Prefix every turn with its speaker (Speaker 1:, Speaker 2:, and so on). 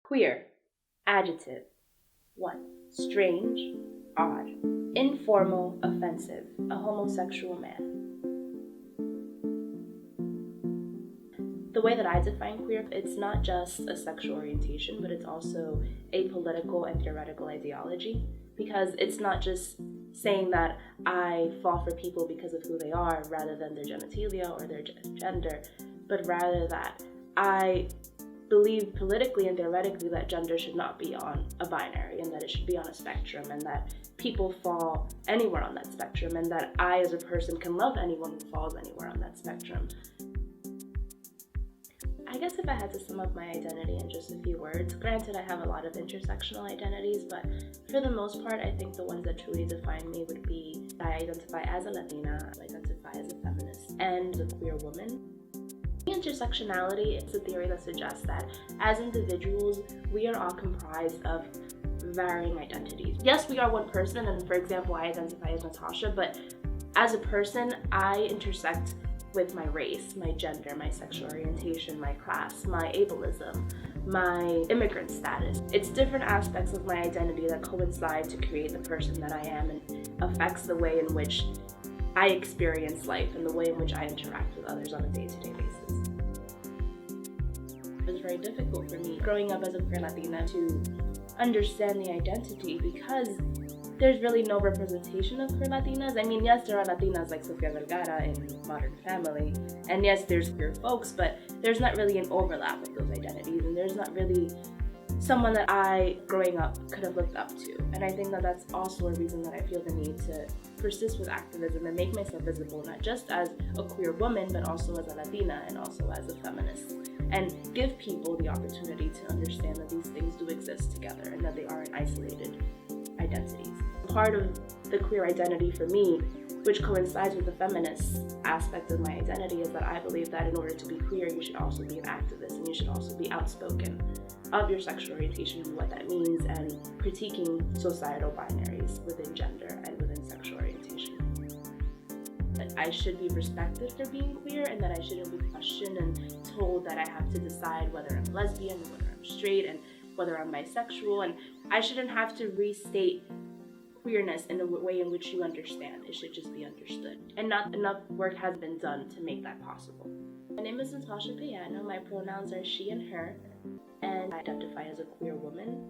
Speaker 1: Queer. Adjective. 1. Strange, odd, informal, offensive, a homosexual man. The way that I define queer, it's not just a sexual orientation, but it's also a political and theoretical ideology, because it's not just saying that I fall for people because of who they are rather than their genitalia or their gender, but rather that I believe politically and theoretically that gender should not be on a binary, and that it should be on a spectrum, and that people fall anywhere on that spectrum, and that I as a person can love anyone who falls anywhere on that spectrum. I guess if I had to sum up my identity in just a few words, granted I have a lot of intersectional identities, but for the most part I think the ones that truly define me would be I identify as a Latina, I identify as a feminist, and a queer woman. Intersectionality is a theory that suggests that as individuals, we are all comprised of varying identities. Yes, we are one person, and for example, I identify as Natasha, but as a person, I intersect with my race, my gender, my sexual orientation, my class, my ableism, my immigrant status. It's different aspects of my identity that coincide to create the person that I am, and affects the way in which I experience life and the way in which I interact with others on a day-to-day basis. It was very difficult for me growing up as a queer Latina to understand the identity, because there's really no representation of queer Latinas. I mean, yes, there are Latinas like Sofia Vergara in Modern Family, and yes, there's queer folks, but there's not really an overlap of those identities, and there's not really someone that I, growing up, could have looked up to. And I think that that's also a reason that I feel the need to persist with activism and make myself visible, not just as a queer woman, but also as a Latina and also as a feminist, and give people the opportunity to understand that these things do exist together and that they aren't isolated identities. Part of the queer identity for me, which coincides with the feminist aspect of my identity, is that I believe that in order to be queer, you should also be an activist, and you should also be outspoken of your sexual orientation and what that means, and critiquing societal binaries within gender and within sexual orientation. That I should be respected for being queer, and that I shouldn't be questioned and told that I have to decide whether I'm lesbian, and whether I'm straight, and whether I'm bisexual, and I shouldn't have to restate queerness in a way in which you understand. It should just be understood. And not enough work has been done to make that possible. My name is Natasha Payano. My pronouns are she and her, and I identify as a queer woman.